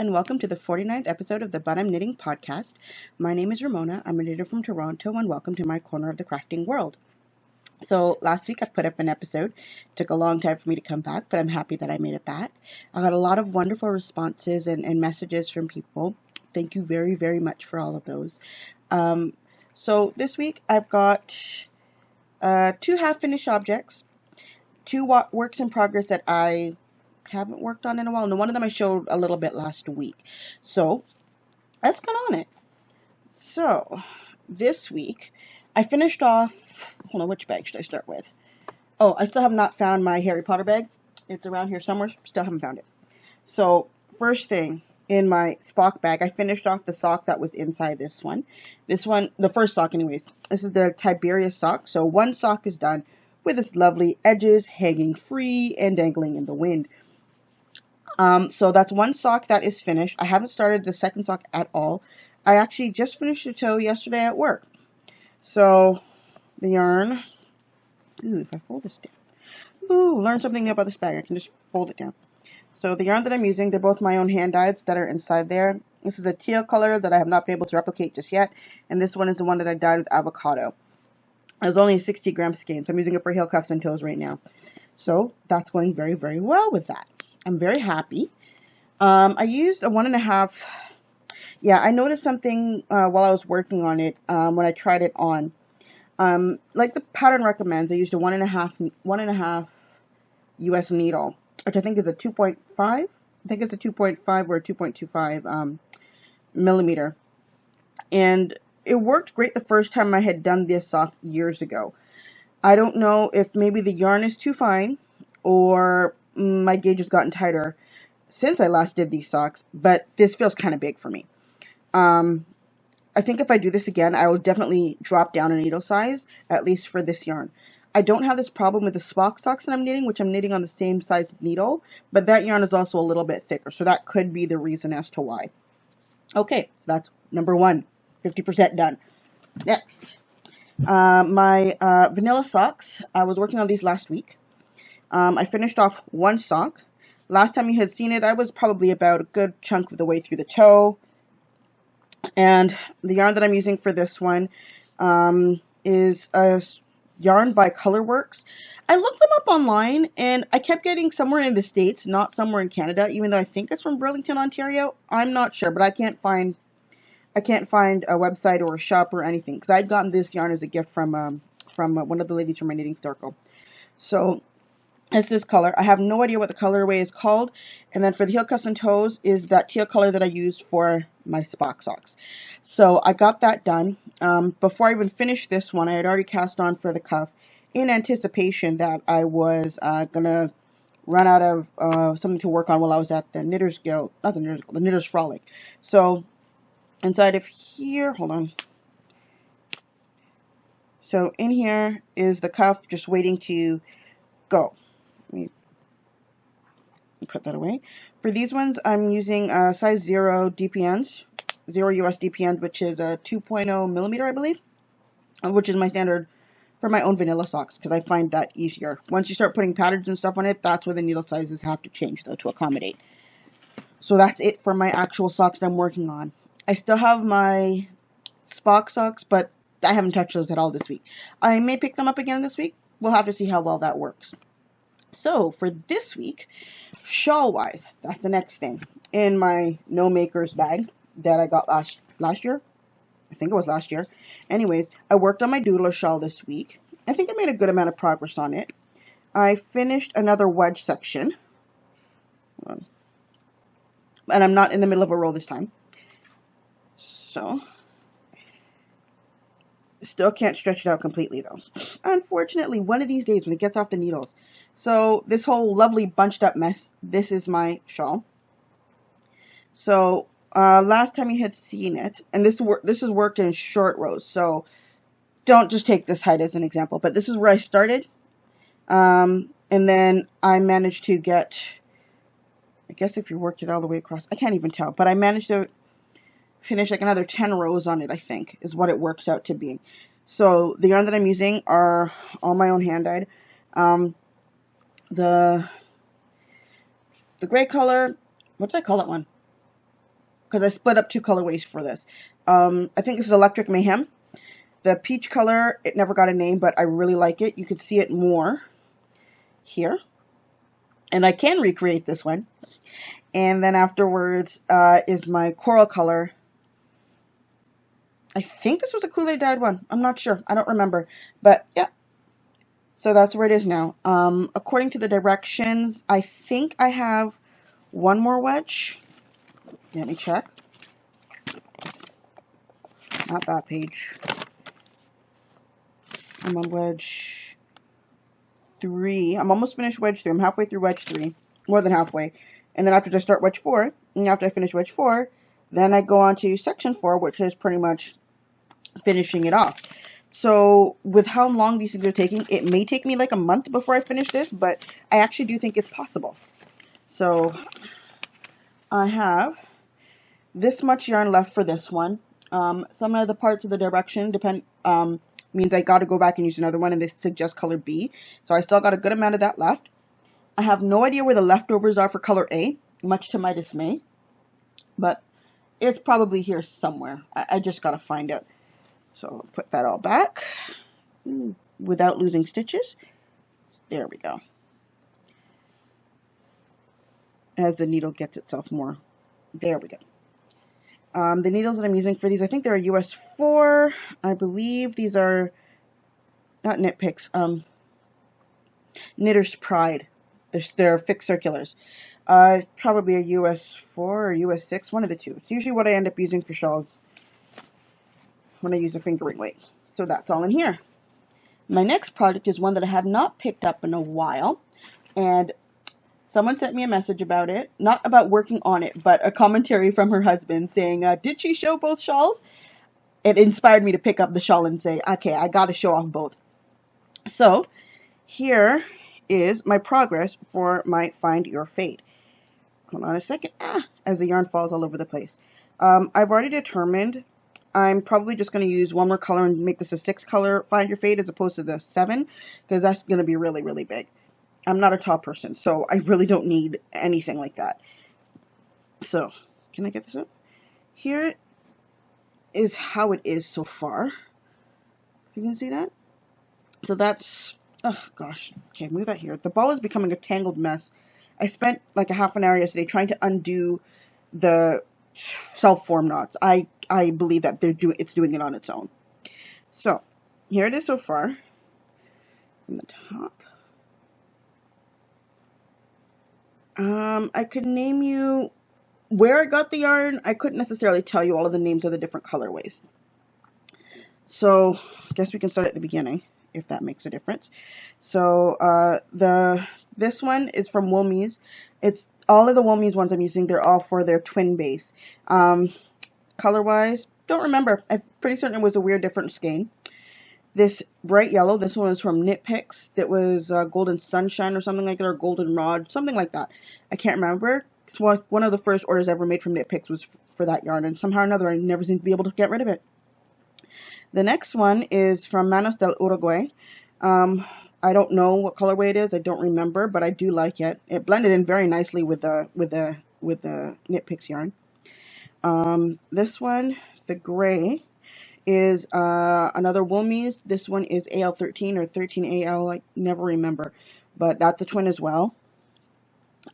and welcome to the 49th episode of the But I'm Knitting podcast. My name is Ramona. I'm a knitter from Toronto, and welcome to my corner of the crafting world. So last week I put up an episode. It took a long time for me to come back, but I'm happy that I made it back. I got a lot of wonderful responses and messages from people. Thank you very, very much for all of those. So this week I've got 2 half-finished objects, 2 works in progress that I haven't worked on in a while, and one of them I showed a little bit last week. So let's get on it. So this week I finished off, hold on, which bag should I start with? Oh, I still have not found my Harry Potter bag. It's around here somewhere, still haven't found it. So first thing, in my Spock bag, I finished off the sock that was inside this one. This one, the first sock anyways. This is the Tiberius sock. So one sock is done with its lovely edges hanging free and dangling in the wind. So that's one sock that is finished. I haven't started the second sock at all. I actually just finished the toe yesterday at work. So the yarn, if I fold this down, learn something new about this bag. I can just fold it down. So the yarn that I'm using, they're both my own hand dyeds that are inside there. This is a teal color that I have not been able to replicate just yet. And this one is the one that I dyed with avocado. It was only a 60 gram skein, so I'm using it for heel cuffs and toes right now. So that's going very, very well with that. I'm very happy. I used a 1.5. Yeah, I noticed something while I was working on it when I tried it on. Like the pattern recommends, I used a 1.5 US needle, which I think is a 2.5. I think it's a 2.5 or a 2.25 millimeter. And it worked great the first time I had done this sock years ago. I don't know if maybe the yarn is too fine or my gauge has gotten tighter since I last did these socks, but this feels kind of big for me. I think if I do this again, I will definitely drop down a needle size, at least for this yarn. I don't have this problem with the Spock socks that I'm knitting, which I'm knitting on the same size needle, but that yarn is also a little bit thicker, so that could be the reason as to why. Okay, so that's number 1, 50% done. Next, my vanilla socks. I was working on these last week. I finished off one sock. Last time you had seen it, I was probably about a good chunk of the way through the toe. And the yarn that I'm using for this one is a yarn by Colorworks. I looked them up online, and I kept getting somewhere in the States, not somewhere in Canada, even though I think it's from Burlington, Ontario. I'm not sure, but I can't find a website or a shop or anything, because I'd gotten this yarn as a gift from one of the ladies from my knitting circle. So it's this color. I have no idea what the colorway is called. And then for the heel cuffs and toes is that teal color that I used for my Spock socks. So I got that done. Before I even finished this one, I had already cast on for the cuff in anticipation that I was going to run out of something to work on while I was at the Knitters Guild, not the Knitters Guild, the Knitters Frolic. So inside of here, hold on. So in here is the cuff just waiting to go. Let me put that away. For these ones, I'm using size 0 DPNs, 0 US DPNs, which is a 2.0 millimeter, I believe, which is my standard for my own vanilla socks, because I find that easier. Once you start putting patterns and stuff on it, that's where the needle sizes have to change, though, to accommodate. So that's it for my actual socks that I'm working on. I still have my Spock socks, but I haven't touched those at all this week. I may pick them up again this week. We'll have to see how well that works. So for this week, shawl-wise, that's the next thing. In my No Makers bag that I got last year. I think it was last year. Anyways, I worked on my doodler shawl this week. I think I made a good amount of progress on it. I finished another wedge section. And I'm not in the middle of a row this time. So still can't stretch it out completely, though. Unfortunately, one of these days when it gets off the needles. So this whole lovely bunched up mess, this is my shawl. So last time you had seen it, and this is worked in short rows, so don't just take this height as an example, but this is where I started. And then I managed to get, I guess if you worked it all the way across, I can't even tell, but I managed to finish like another 10 rows on it, I think, is what it works out to be. So the yarn that I'm using are all my own hand dyed. The gray color, what did I call that one? because I split up 2 colorways for this. I think this is Electric Mayhem. The peach color, it never got a name, but I really like it. You can see it more here. And I can recreate this one. And then afterwards is my coral color. I think this was a Kool-Aid dyed one. I'm not sure. I don't remember. But yeah. So that's where it is now. According to the directions, I think I have one more wedge. Let me check. Not that page. I'm on wedge 3. I'm almost finished wedge 3. I'm halfway through wedge 3. More than halfway. And then after I start wedge 4, and after I finish wedge 4, then I go on to section 4, which is pretty much finishing it off. So with how long these things are taking, it may take me like a month before I finish this, but I actually do think it's possible. So I have this much yarn left for this one. Some of the parts of the direction means I got to go back and use another one, and they suggest color B. So I still got a good amount of that left. I have no idea where the leftovers are for color A, much to my dismay. But it's probably here somewhere. I just got to find it. So I'll put that all back without losing stitches. There we go. As the needle gets itself more. There we go. The needles that I'm using for these, I think they're a US 4. I believe these are not Knit Picks, Knitter's Pride. They're fixed circulars. Probably a US 4 or US 6, one of the two. It's usually what I end up using for shawls when I use a fingering weight. So that's all in here. My next project is one that I have not picked up in a while, and someone sent me a message about it, not about working on it, but a commentary from her husband saying, did she show both shawls? It inspired me to pick up the shawl and say, okay, I got to show off both. So here is my progress for my Find Your Fade. Hold on a second, as the yarn falls all over the place. I've already determined I'm probably just going to use one more color and make this a 6 color Find Your Fade as opposed to the 7, because that's going to be really, really big. I'm not a tall person, so I really don't need anything like that. So, can I get this up? Here is how it is so far. You can see that? So that's, oh gosh, okay, move that here. The ball is becoming a tangled mess. I spent like a half an hour yesterday trying to undo the self-form knots. I believe that it's doing it on its own. So, here it is so far. From the top. I could name you where I got the yarn. I couldn't necessarily tell you all of the names of the different colorways. So, I guess we can start at the beginning, if that makes a difference. So, this one is from Woolmees. It's all of the Woolmees ones I'm using. They're all for their twin base. Color-wise, don't remember. I'm pretty certain it was a weird different skein. This bright yellow, this one was from Knit Picks. That was Golden Sunshine or something like that, or Golden Rod, something like that. I can't remember. It's one of the first orders I ever made from Knit Picks was for that yarn, and somehow or another I never seem to be able to get rid of it. The next one is from Manos del Uruguay. I don't know what colorway it is. I don't remember, but I do like it. It blended in very nicely with the Knit Picks yarn. This one, the gray, is another Woolmees. This one is AL13 or 13AL. I never remember, but that's a twin as well.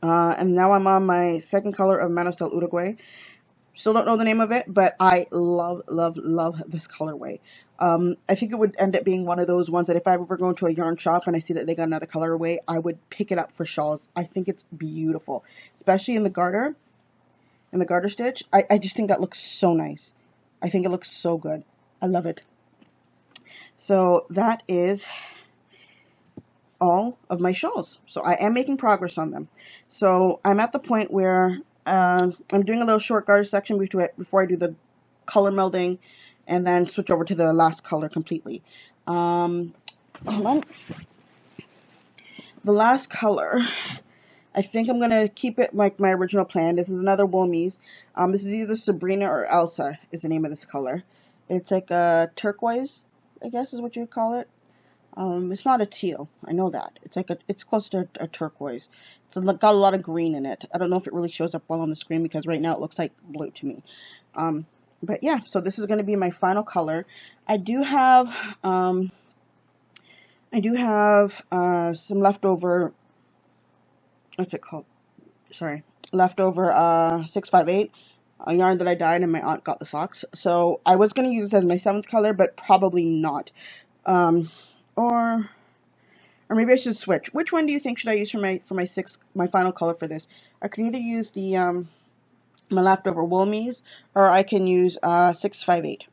And now I'm on my second color of Manos del Uruguay. Still don't know the name of it, but I love, love, love this colorway. I think it would end up being one of those ones that if I ever go into a yarn shop and I see that they got another colorway, I would pick it up for shawls. I think it's beautiful, especially in the garter stitch. I just think that looks so nice. I think it looks so good. I love it. So that is all of my shawls. So I am making progress on them. So I'm at the point where I'm doing a little short garter section before I do the color melding and then switch over to the last color completely. Hold on. The last color, I think I'm going to keep it like my original plan. This is another Woolmees. This is either Sabrina or Elsa is the name of this color. It's like a turquoise, I guess is what you'd call it. It's not a teal. I know that. It's close to a turquoise. It's got a lot of green in it. I don't know if it really shows up well on the screen because right now it looks like blue to me. But yeah, so this is going to be my final color. I do have some leftover, what's it called? Sorry, leftover 658 a yarn that I dyed and my aunt got the socks. So I was going to use this as my 7th color, but probably not. Or maybe I should switch. Which one do you think should I use for my final color for this? I can either use the my leftover Woolmies, or I can use 658.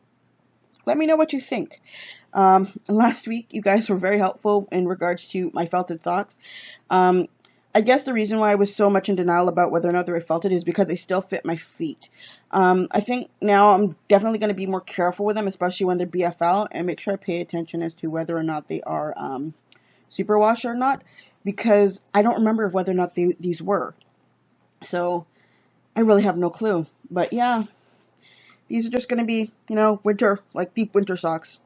Let me know what you think. Last week you guys were very helpful in regards to my felted socks. I guess the reason why I was so much in denial about whether or not they were felted is because they still fit my feet. I think now I'm definitely going to be more careful with them, especially when they're BFL, and make sure I pay attention as to whether or not they are superwash or not, because I don't remember whether or not these were. So I really have no clue. But yeah, these are just going to be, winter, like deep winter socks.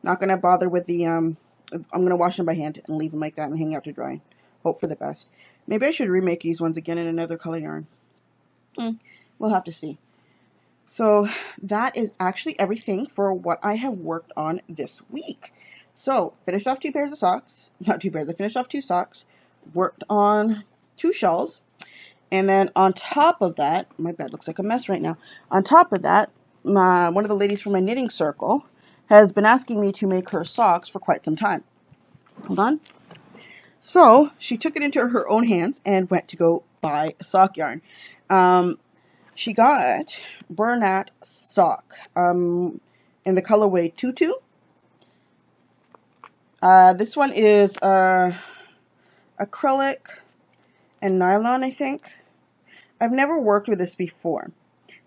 Not going to bother with the, I'm going to wash them by hand and leave them like that and hang out to dry. Hope for the best. Maybe I should remake these ones again in another color yarn. We'll have to see. So that is actually everything for what I have worked on this week. So finished off 2 pairs of socks. Not 2 pairs. I finished off 2 socks. Worked on 2 shawls. And then on top of that, my bed looks like a mess right now. On top of that, one of the ladies from my knitting circle has been asking me to make her socks for quite some time. Hold on. So she took it into her own hands and went to go buy sock yarn. She got Bernat sock in the colorway Tutu. This one is acrylic and nylon, I think. I've never worked with this before,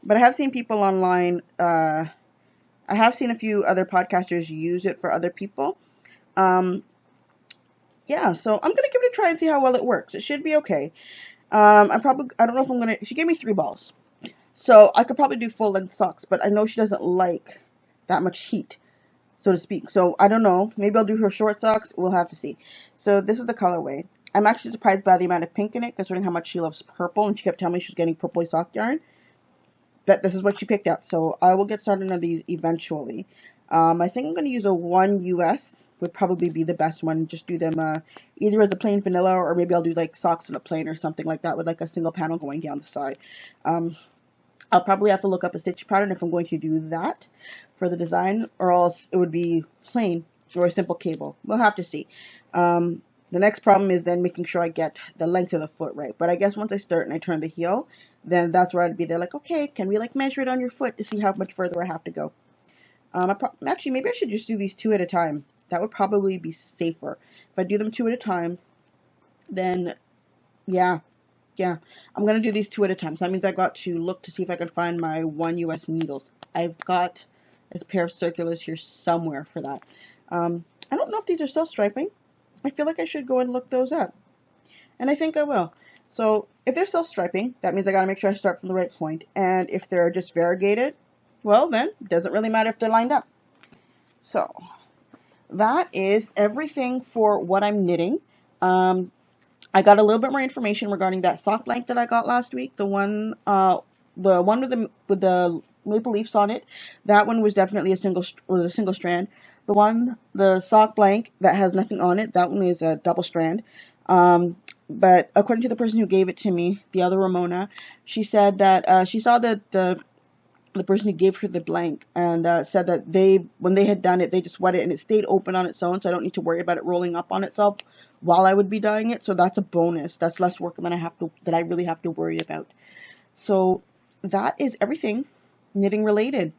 but I have seen people online. I have seen a few other podcasters use it for other people. Yeah, so I'm gonna give it a try and see how well it works. It should be okay. I don't know if I'm gonna. She gave me 3 balls, so I could probably do full length socks, but I know she doesn't like that much heat, so to speak. So I don't know. Maybe I'll do her short socks. We'll have to see. So this is the colorway. I'm actually surprised by the amount of pink in it, considering how much she loves purple, and she kept telling me she's getting purpley sock yarn. But this is what she picked out, so I will get started on these eventually. I think I'm going to use a 1 US, would probably be the best one. Just do them either as a plain vanilla, or maybe I'll do like socks in a plain or something like that with like a single panel going down the side. I'll probably have to look up a stitch pattern if I'm going to do that for the design, or else it would be plain or a simple cable. We'll have to see. The next problem is then making sure I get the length of the foot right. But I guess once I start and I turn the heel, then that's where I'd be there like, okay, can we like measure it on your foot to see how much further I have to go? Actually, maybe I should just do these 2 at a time. That would probably be safer. If I do them 2 at a time, then yeah, I'm going to do these 2 at a time. So that means I got to look to see if I can find my 1 US needles. I've got a pair of circulars here somewhere for that. I don't know if these are self-striping. I feel like I should go and look those up. And I think I will. So if they're self-striping, that means I got to make sure I start from the right point. And if they're just variegated, well then, it doesn't really matter if they're lined up. So that is everything for what I'm knitting. I got a little bit more information regarding that sock blank that I got last week. The one with the maple leaves on it. That one was definitely a single strand. The sock blank that has nothing on it, that one is a double strand. But according to the person who gave it to me, the other Ramona, she said that she saw that the person who gave her the blank and said that when they had done it, they just wet it and it stayed open on its own, so I don't need to worry about it rolling up on itself while I would be dyeing it. So that's a bonus. That's less work than I really have to worry about. So that is everything knitting related.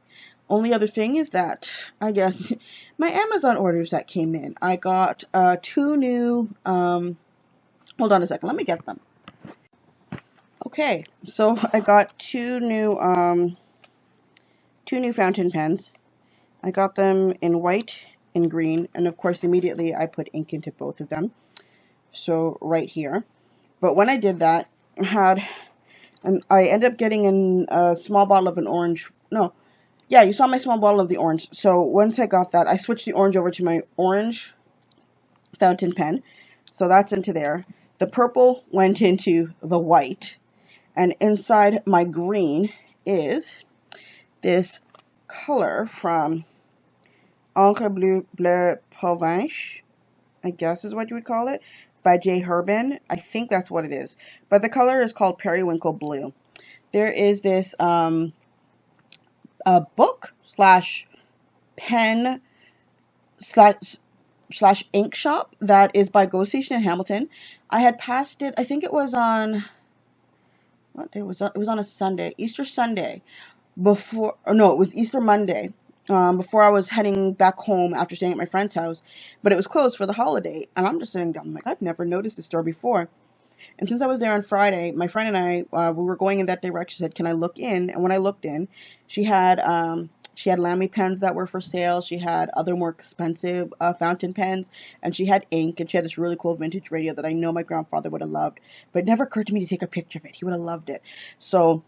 Only other thing is that, I guess, my Amazon orders that came in. I got 2 new, hold on a second, let me get them. Okay, so I got 2 new fountain pens. I got them in white and green, and of course immediately I put ink into both of them. So right here. But when I did that, I ended up getting a small bottle of an orange. No. Yeah, you saw my small bottle of the orange. So once I got that, I switched the orange over to my orange fountain pen. So that's into there. The purple went into the white. And inside my green is this color from Encre Bleu Provence, I guess is what you would call it, by J. Herbin. I think that's what it is. But the color is called Periwinkle Blue. There is this a book slash pen slash ink shop that is by Go Station in Hamilton. I had passed it, I think it was on, what day was that? It was on a Sunday, Easter Sunday, before, or no, it was Easter Monday, before I was heading back home after staying at my friend's house, but it was closed for the holiday, and I'm just sitting down, I'm like, I've never noticed this store before. And since I was there on Friday, my friend and I, we were going in that direction. She said, can I look in? And when I looked in, she had Lamy pens that were for sale. She had other more expensive fountain pens, and she had ink, and she had this really cool vintage radio that I know my grandfather would have loved. But it never occurred to me to take a picture of it. He would have loved it. So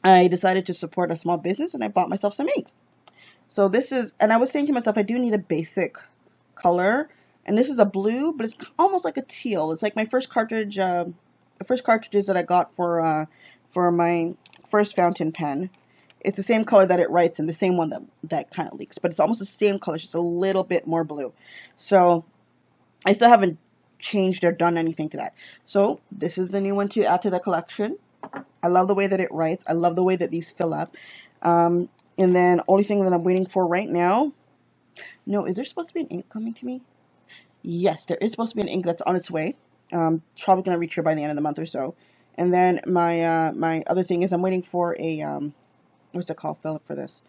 I decided to support a small business, and I bought myself some ink. So this is, and I was saying to myself, I do need a basic color. And this is a blue, but it's almost like a teal. It's like my first cartridge, the first cartridges that I got for my first fountain pen. It's the same color that it writes in, the same one that kind of leaks. But it's almost the same color, just a little bit more blue. So I still haven't changed or done anything to that. So this is the new one to add to the collection. I love the way that it writes. I love the way that these fill up. And then only thing that I'm waiting for right now. No, is there supposed to be an ink coming to me? Yes, there is supposed to be an ink that's on its way. It's probably going to reach here by the end of the month or so. And then my my other thing is I'm waiting for a, what's it called, Philip, for this?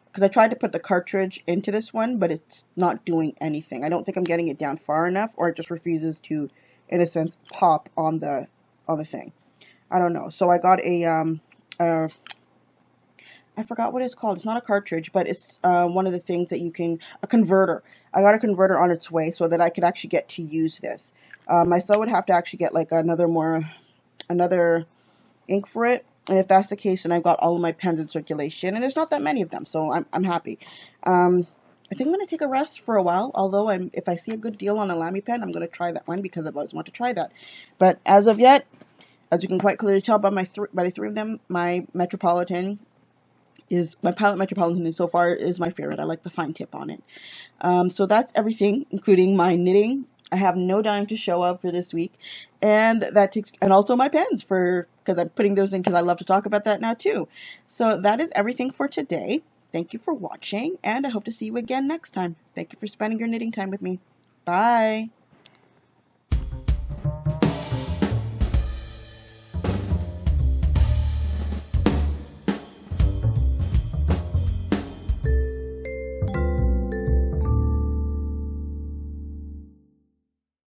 Because I tried to put the cartridge into this one, but it's not doing anything. I don't think I'm getting it down far enough, or it just refuses to, in a sense, pop on the thing. I don't know. So I got I forgot what it's called. It's not a cartridge, but it's one of the things that you can, a converter. I got a converter on its way so that I could actually get to use this. I still would have to actually get like another ink for it. And if that's the case, then I've got all of my pens in circulation, and there's not that many of them, so I'm happy. I think I'm going to take a rest for a while, although if I see a good deal on a Lamy pen, I'm going to try that one because I've always wanted to try that. But as of yet, as you can quite clearly tell by the three of them, my Pilot Metropolitan is so far is my favorite. I like the fine tip on it. So that's everything, including my knitting. I have no dime to show of for this week, and also my pens because I'm putting those in because I love to talk about that now too. So that is everything for today. Thank you for watching, and I hope to see you again next time. Thank you for spending your knitting time with me. Bye.